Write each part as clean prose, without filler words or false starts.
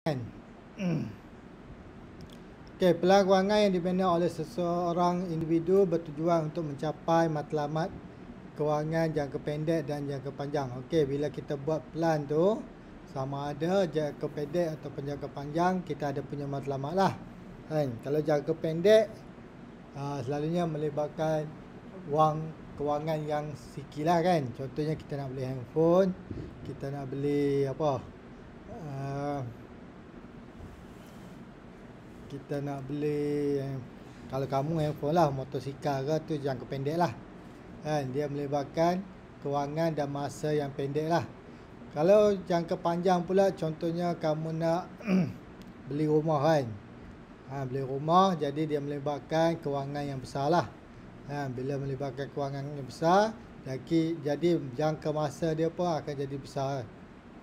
Okey, pelan kewangan yang dibina oleh seseorang individu bertujuan untuk mencapai matlamat kewangan jangka pendek dan jangka panjang. Okey, bila kita buat pelan tu, sama ada jangka pendek ataupun jangka panjang, kita ada punya matlamat lah. Kan? Kalau jangka pendek, selalunya melibatkan wang kewangan yang sikit lah kan. Contohnya kita nak beli handphone, kita nak beli apa, kita nak beli, kalau kamu handphone lah, motosikal ke, tu jangka pendek lah kan. Dia melibatkan kewangan dan masa yang pendek lah. Kalau jangka panjang pula, contohnya kamu nak beli rumah kan, beli rumah, jadi dia melibatkan kewangan yang besar lah. Bila melibatkan kewangan yang besar, jadi jangka masa dia pun akan jadi besar,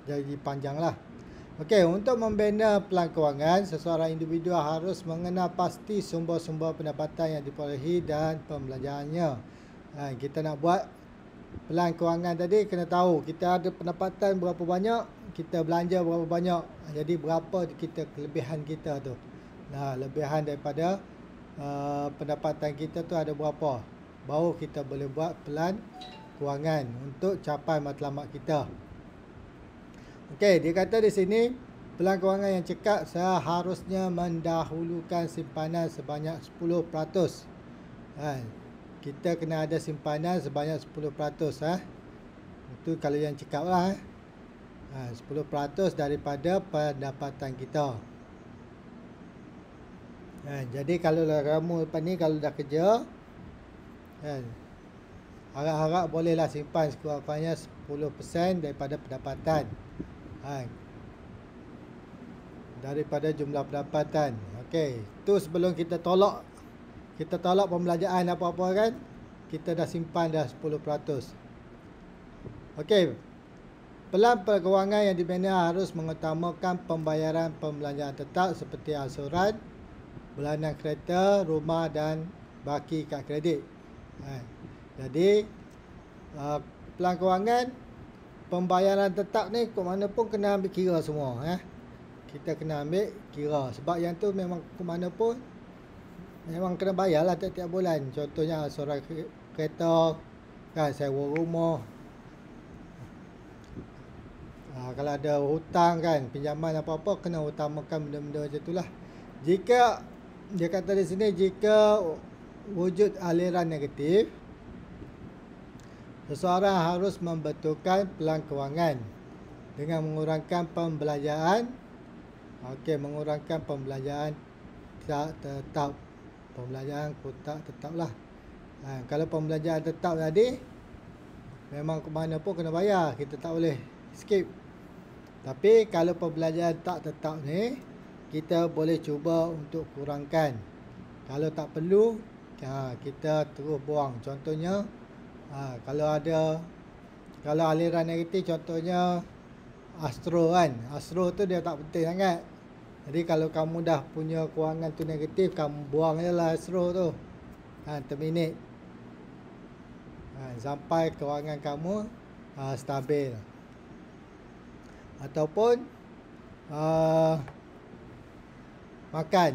jadi panjang lah. Okey, untuk membina pelan kewangan, seseorang individu harus mengenal pasti sumber-sumber pendapatan yang diperolehi dan pembelanjaannya. Kita nak buat pelan kewangan tadi, kena tahu kita ada pendapatan berapa banyak, kita belanja berapa banyak, jadi berapa kita kelebihan kita tu. Lebihan daripada pendapatan kita tu ada berapa, baru kita boleh buat pelan kewangan untuk capai matlamat kita. Okey, dia kata di sini pelan kewangan yang cekap seharusnya mendahulukan simpanan sebanyak 10%. Kita kena ada simpanan sebanyak 10%. Itu kalau yang cekap lah. 10% daripada pendapatan kita. Jadi kalau kamu lepas ni kalau dah kerja, harap-harap bolehlah simpan sekurang-kurangnya 10% daripada pendapatan. Daripada jumlah pendapatan. Okey, tu sebelum kita tolak pembelanjaan apa-apa kan, kita dah simpan dah 10%. Okey, pelan kewangan yang dibina harus mengutamakan pembayaran pembelanjaan tetap seperti ansuran, bulanan kereta, rumah dan baki kad kredit. Jadi pelan kewangan, pembayaran tetap ni ke mana pun kena ambil kira semua. Kita kena ambil kira, sebab yang tu memang ke mana pun memang kena bayar lah tiap-tiap bulan. Contohnya ansuran kereta kan, sewa rumah, kalau ada hutang kan, pinjaman apa-apa, kena utamakan benda-benda macam tu lah. Jika dia kata di sini, jika wujud aliran negatif, seseorang harus membetulkan pelan kewangan dengan mengurangkan pembelanjaan. Okey, mengurangkan pembelanjaan tak tetap. Pembelanjaan kotak tetap lah. Kalau pembelanjaan tetap tadi, memang ke mana pun kena bayar, kita tak boleh skip. Tapi kalau pembelanjaan tak tetap ni, kita boleh cuba untuk kurangkan. Kalau tak perlu, kita terus buang. Contohnya, kalau aliran negatif, contohnya Astro kan, Astro tu dia tak penting sangat. Jadi kalau kamu dah punya kewangan tu negatif, kamu buang je lah Astro tu, terminate, sampai kewangan kamu stabil. Ataupun makan,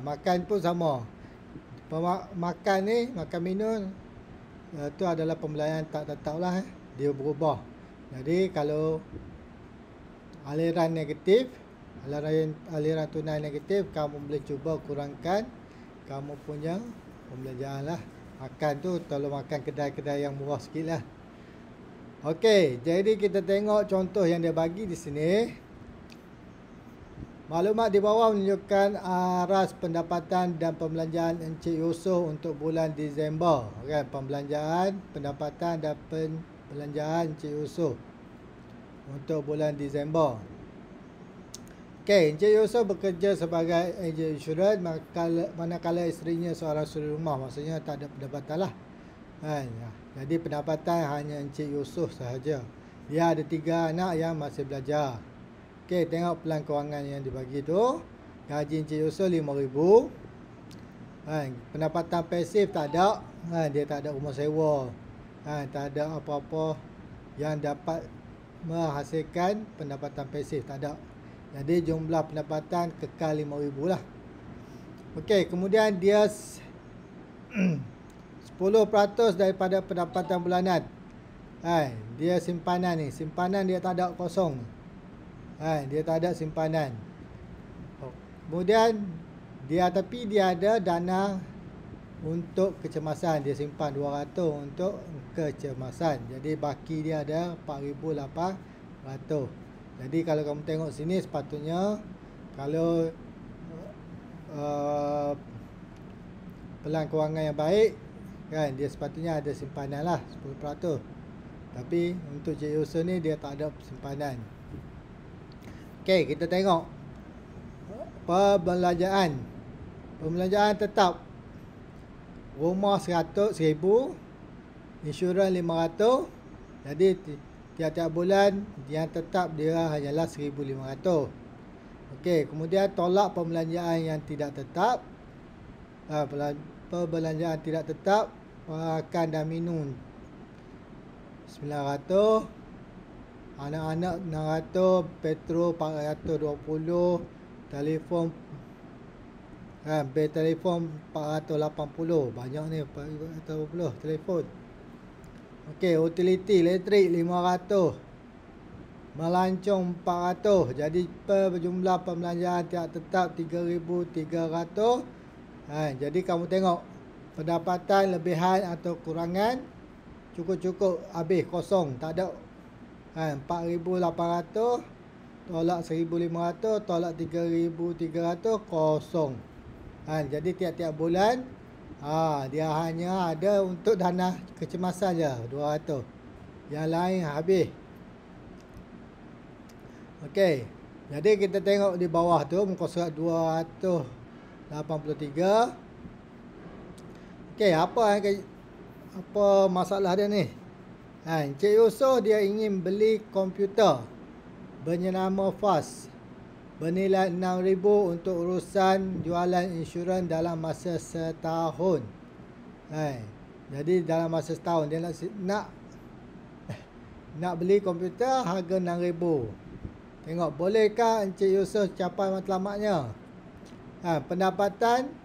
makan pun sama. Makan ni, makan minum, itu adalah pembelanjaan tak tetap lah, dia berubah. Jadi kalau aliran negatif, aliran tunai negatif, kamu boleh cuba kurangkan kamu punya pembelanjaan lah. Makan tu tolong makan kedai-kedai yang murah sikit lah. Okey, jadi kita tengok contoh yang dia bagi di sini. Maklumat di bawah menunjukkan aras pendapatan dan pembelanjaan Encik Yusof untuk bulan Disember. Okay, pembelanjaan, pendapatan dan pembelanjaan Encik Yusof untuk bulan Disember. Okey, Encik Yusof bekerja sebagai ejen insurans, manakala isterinya seorang suri rumah. Maksudnya tak ada pendapatan lah. Jadi pendapatan hanya Encik Yusof sahaja. Dia ada 3 anak yang masih belajar. Okey, tengok pelan kewangan yang dibagi tu. Gaji Encik Yusof RM5,000. Pendapatan pasif tak ada. Dia tak ada rumah sewa. Tak ada apa-apa yang dapat menghasilkan pendapatan pasif, tak ada. Jadi jumlah pendapatan kekal RM5,000 lah. Okey, kemudian dia 10% daripada pendapatan bulanan. Dia simpanan ni. Simpanan dia tak ada kosong. Dia tak ada simpanan. Kemudian tapi dia ada dana untuk kecemasan. Dia simpan 200 untuk kecemasan. Jadi baki dia ada 4,800. Jadi kalau kamu tengok sini, sepatutnya kalau pelan kewangan yang baik, kan, dia sepatutnya ada simpanan lah 10%. Tapi untuk Cik Yusof ni dia tak ada simpanan. Okey, kita tengok perbelanjaan. Perbelanjaan tetap. Rumah 100,000, insurans 500. Jadi tiap-tiap bulan yang tetap dia hanyalah 1,500. Okey, kemudian tolak perbelanjaan yang tidak tetap. Perbelanjaan tidak tetap, makan dan minum 900, anak-anak 600, petrol 420, telefon bil telefon 480. Banyak ni 480 telefon. Okey, utiliti elektrik 500, melancong 400. Jadi berjumlah perbelanjaan tidak tetap 3,300. Jadi kamu tengok pendapatan lebihan atau kurangan, cukup-cukup habis kosong, tak ada. 4,800 tolak 1,500 tolak 3,300 kosong. Jadi tiap-tiap bulan dia hanya ada untuk dana kecemasan je 200. Yang lain habis. Okey. Jadi kita tengok di bawah tu muka surat 283. Okey, apa masalah dia ni? Encik Yusof dia ingin beli komputer bernama FAS bernilai 6,000 untuk urusan jualan insurans dalam masa setahun. Jadi dalam masa setahun dia nak beli komputer harga 6,000. Tengok bolehkah Encik Yusof capai matlamatnya? Pendapatan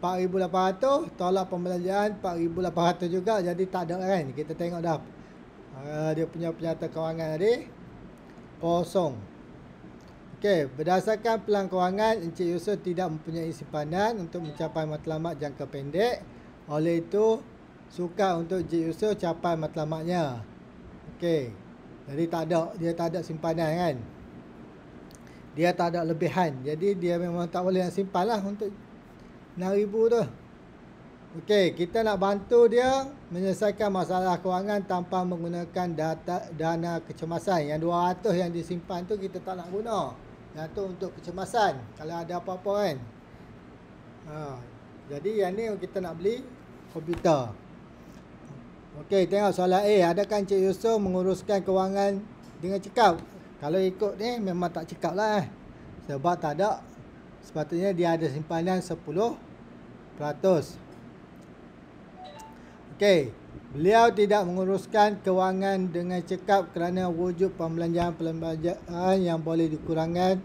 4,800 tolak pembelanjaan 4,800 juga, jadi tak ada kan. Kita tengok dah dia punya penyata kewangan tadi kosong. Okey, berdasarkan pelan kewangan, Encik Yusof tidak mempunyai simpanan untuk mencapai matlamat jangka pendek. Oleh itu sukar untuk Encik Yusof capai matlamatnya. Okey, jadi dia tak ada simpanan kan. Dia tak ada lebihan. Jadi dia memang tak boleh nak simpan lah untuk 6,000 tu. Okey, kita nak bantu dia menyelesaikan masalah kewangan tanpa menggunakan dana kecemasan. Yang 200 yang disimpan tu kita tak nak guna. Yang tu untuk kecemasan kalau ada apa-apa kan. Jadi yang ni kita nak beli komputer. Okey, tengok soalan A. Adakah Encik Yusof menguruskan kewangan dengan cekap? Kalau ikut ni memang tak cekap lah. Sebab tak ada. Sepatutnya dia ada simpanan 10%. Okey, beliau tidak menguruskan kewangan dengan cekap kerana wujud perbelanjaan yang boleh dikurangkan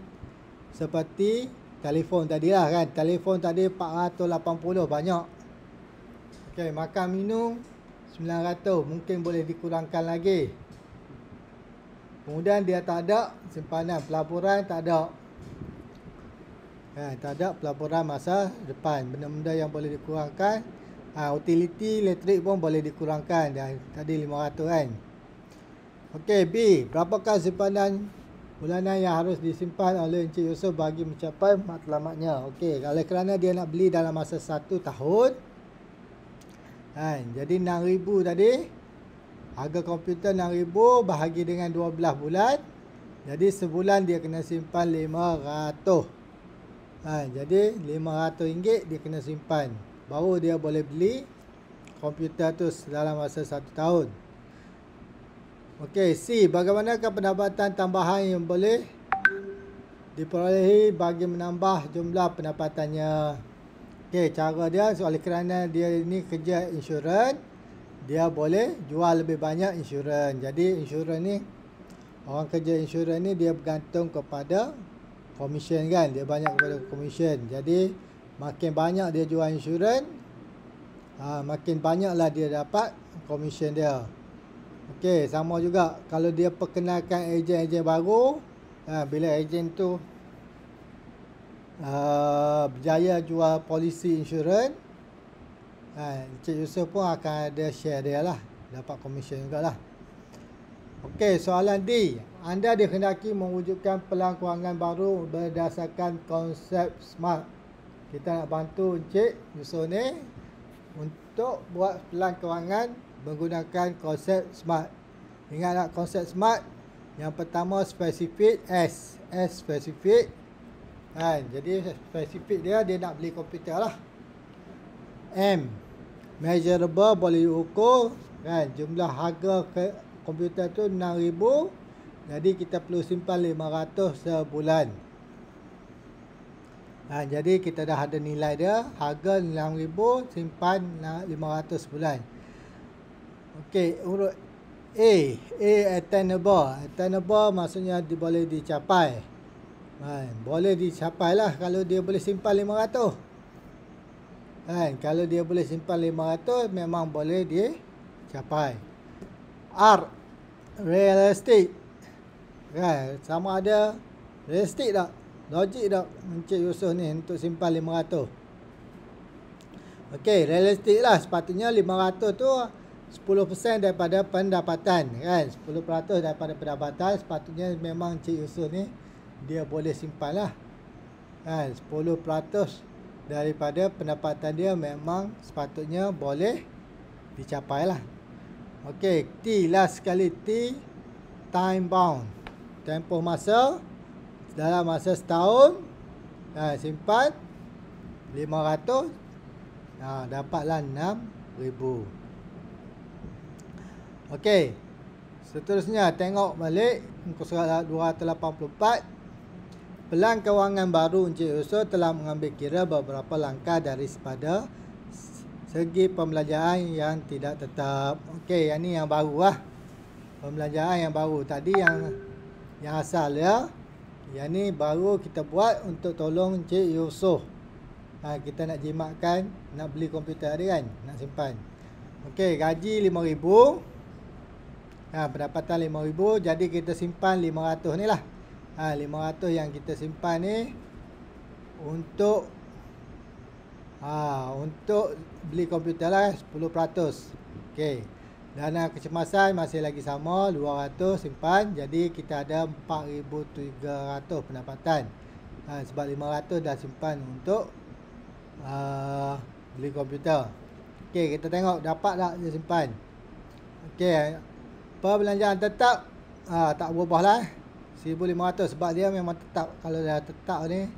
seperti telefon tadi lah kan. Telefon tadi 480 banyak. Okey, makan minum 900 mungkin boleh dikurangkan lagi. Kemudian dia tak ada simpanan, pelaburan tak ada. Tak ada pelaburan masa depan. Benda-benda yang boleh dikurangkan. Utiliti elektrik pun boleh dikurangkan. Tadi 500 kan. Okey, B. Berapakah simpanan bulanan yang harus disimpan oleh Encik Yusof bagi mencapai matlamatnya? Okey, kalau kerana dia nak beli dalam masa 1 tahun. Jadi 6,000 tadi. Harga komputer 6,000 bahagi dengan 12 bulan. Jadi sebulan dia kena simpan 500. Jadi RM500 dia kena simpan. Baru dia boleh beli komputer tu dalam masa 1 tahun. Okey, C. Bagaimanakah pendapatan tambahan yang boleh diperolehi bagi menambah jumlah pendapatannya? Okey, cara dia oleh kerana dia ni kerja insurans, dia boleh jual lebih banyak insurans. Jadi insurans ni, orang kerja insurans ni dia bergantung kepada komisen kan, dia banyak kepada komisen. Jadi makin banyak dia jual insurans, makin banyaklah dia dapat komisen dia. Okey, sama juga kalau dia perkenalkan ejen-ejen baru, bila ejen tu berjaya jual polisi insurans, Encik Yusof pun akan ada share dia lah, dapat komisen juga lah. Okey, soalan D. Anda dikhendaki mewujudkan pelan kewangan baru berdasarkan konsep SMART. Kita nak bantu Encik Yusof ni untuk buat pelan kewangan menggunakan konsep SMART. Ingat tak konsep SMART? Yang pertama spesifik, S spesifik. Jadi spesifik dia nak beli komputer lah. M, measurable, boleh diukur kan, jumlah harga komputer tu 6,000, jadi kita perlu simpan 500 sebulan. Jadi kita dah ada nilai dia, harga 6,000, simpan 500 sebulan. Okey, urut A attainable. Attainable maksudnya boleh dicapai. Boleh dicapai lah kalau dia boleh simpan 500. Kalau dia boleh simpan 500, memang boleh dicapai. R, realistic. Sama ada realistic tak? Logik tak Encik Yusof ni untuk simpan 500? Okey, realistic lah. Sepatutnya 500 tu 10% daripada pendapatan kan. 10% daripada pendapatan sepatutnya memang Encik Yusof ni dia boleh simpan lah. 10% daripada pendapatan dia memang sepatutnya boleh dicapai lah. Okey, T, last sekali T, time bound. Tempoh masa dalam masa setahun, simpan 500, dapatlah 6,000. Okey, seterusnya tengok balik muka surat 284. Pelan kewangan baru Encik Yusof telah mengambil kira beberapa langkah daripada segi pembelanjaan yang tidak tetap. Okey, yang ni yang baru lah. Pembelanjaan yang baru. Tadi yang asal ya. Yang ni baru kita buat untuk tolong Encik Yusof. Kita nak jimatkan, nak beli komputer dia kan, nak simpan. Okey, gaji 5,000. Pendapatan 5,000, jadi kita simpan 500 ni lah. 500 yang kita simpan ni untuk beli komputer lah 10%. Okey. Dana kecemasan masih lagi sama 200 simpan, jadi kita ada 4,300 pendapatan. Sebab 500 dah simpan untuk beli komputer. Okey, kita tengok dapat tak dia simpan. Okey, perbelanjaan tetap tak berubah lah. 1,500 sebab dia memang tetap. Kalau dah tetap ni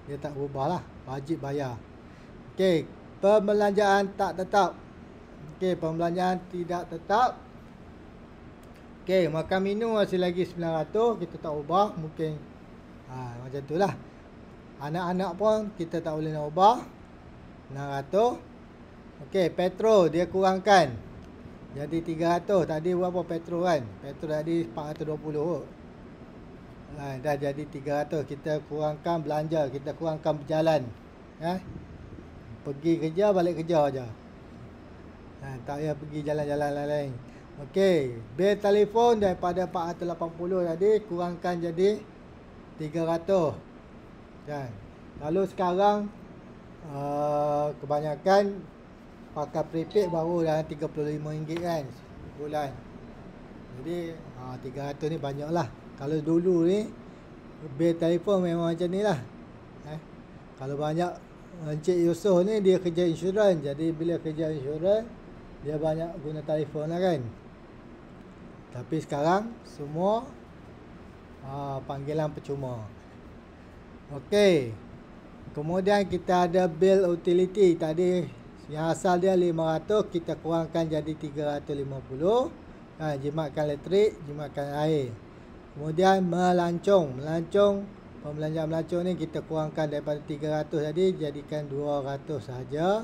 dia tak berubah lah, wajib bayar. Okey, perbelanjaan tak tetap. Okey, perbelanjaan tidak tetap. Okey, makan minum masih lagi 900, kita tak ubah. Mungkin macam tu lah. Anak-anak pun kita tak boleh nak ubah, 600. Okey, petrol dia kurangkan jadi 300. Tadi berapa petrol kan? Petrol tadi 420 kot. Dah jadi 300. Kita kurangkan belanja, kita kurangkan berjalan. Pergi kerja, balik kerja aja. Tak payah pergi jalan-jalan lain-lain. Okey, bil telefon daripada 480 tadi kurangkan jadi 300. Kan? Lalu sekarang kebanyakan pakai prepaid baru dah RM35 kan bulan. Jadi 300 ni banyak lah. Kalau dulu ni bil telefon memang macam ni lah. Kalau banyak Encik Yusof ni dia kerja insurans, jadi bila kerja insurans dia banyak guna telefon lah kan. Tapi sekarang semua panggilan percuma. Okey, kemudian kita ada bil utility. Tadi yang asal dia 500, kita kurangkan jadi 350. Jimatkan elektrik, jimatkan air. Kemudian melancong. Pembelanjaan melancong ni kita kurangkan daripada 300 tadi, jadikan 200 saja.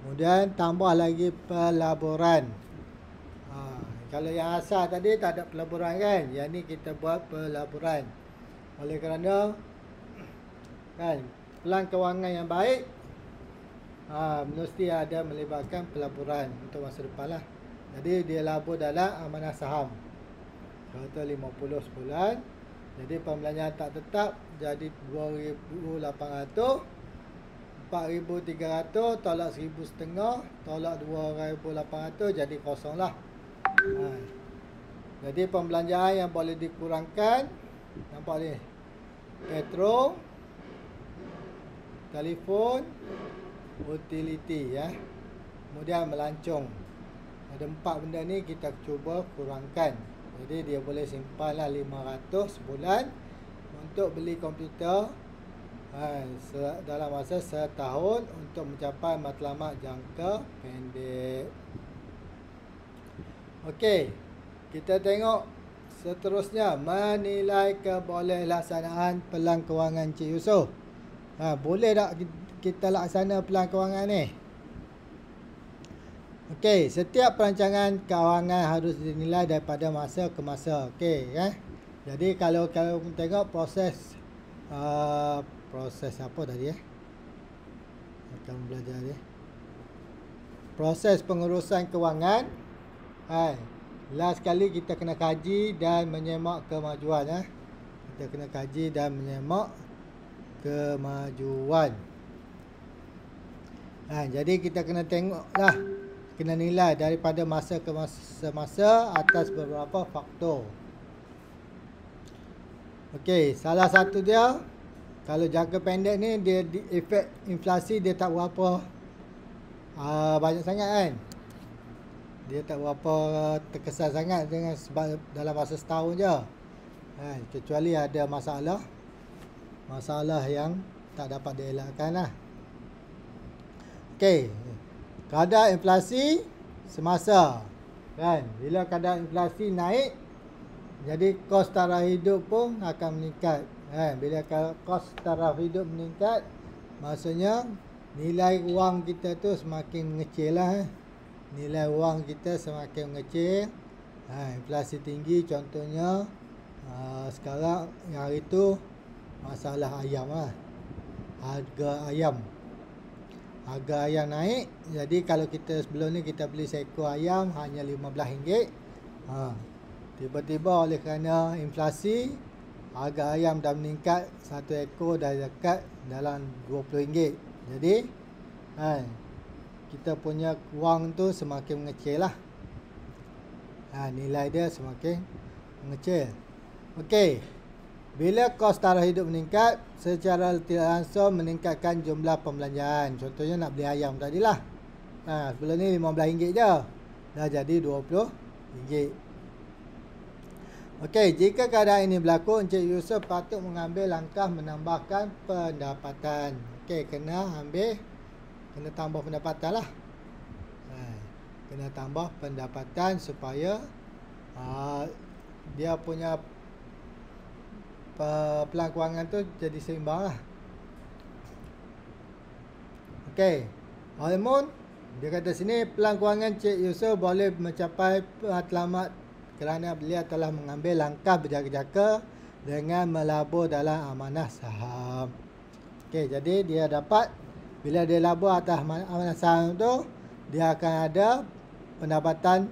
Kemudian tambah lagi pelaburan. Kalau yang asal tadi tak ada pelaburan kan, yang ni kita buat pelaburan. Oleh kerana Kan, pelan kewangan yang baik mesti ada melibatkan pelaburan untuk masa depan lah. Jadi dia labur dalam amanah saham. Contoh 50 sebulan. Jadi pembelanjaan tak tetap jadi 2,800, 4,300, tolak 1,500, tolak 2,800, jadi kosong lah. Jadi pembelanjaan yang boleh dikurangkan, nampak ni, petrol, telefon, utility ya. Kemudian melancong. Ada 4 benda ni kita cuba kurangkan. Jadi dia boleh simpanlah 500 sebulan untuk beli komputer dalam masa setahun untuk mencapai matlamat jangka pendek. Okey, kita tengok seterusnya, menilai kebolehlaksanaan pelan kewangan Encik Yusof. Boleh tak kita laksana pelan kewangan ni? Okey, setiap perancangan kewangan harus dinilai daripada masa ke masa. Okey, Jadi kalau tengok proses apa tadi akan belajar dia. Proses pengurusan kewangan. Last kali kita kena kaji dan menyemak kemajuan Kita kena kaji dan menyemak kemajuan. Jadi kita kena tengoklah, kena nilai daripada masa ke masa atas beberapa faktor. Okey, salah satu dia, kalau jangka pendek ni dia efek inflasi dia tak berapa banyak sangat kan. Dia tak berapa terkesan sangat dengan sebab dalam masa setahun je. Kecuali ada masalah yang tak dapat dielakkan lah. Okey, kadar inflasi semasa kan, bila kadar inflasi naik, jadi kos taraf hidup pun akan meningkat. Bila kos taraf hidup meningkat, maksudnya nilai wang kita tu semakin mengecil lah. Nilai wang kita semakin mengecil. Inflasi tinggi contohnya sekarang yang hari tu masalah ayam lah. Harga ayam naik. Jadi kalau kita sebelum ni kita beli seekor ayam hanya RM15. Tiba-tiba oleh kerana inflasi, harga ayam dah meningkat, satu ekor dah dekat dalam RM20. Jadi kita punya wang tu semakin mengecil lah. Nilai dia semakin mengecil. Okey, bila kos taraf hidup meningkat, secara tidak langsung meningkatkan jumlah pembelanjaan. Contohnya nak beli ayam tadilah. Sebelum ni RM15 je, dah jadi RM20. Okey, jika keadaan ini berlaku, Encik Yusof patut mengambil langkah menambahkan pendapatan. Okey, kena tambah pendapatan lah. Kena tambah pendapatan supaya dia punya pelan kewangan tu jadi seimbang lah. Okey, walaupun dia kata sini pelan kewangan Encik Yusof boleh mencapai matlamat kerana beliau telah mengambil langkah berjaga-jaga dengan melabur dalam amanah saham. Okey, jadi dia dapat, bila dia labur atas amanah saham tu, dia akan ada pendapatan.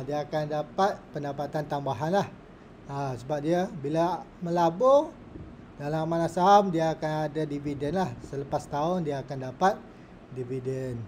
Dia akan dapat pendapatan tambahan lah. Sebab dia bila melabur dalam amanah saham, dia akan ada dividen lah. Selepas tahun dia akan dapat dividen.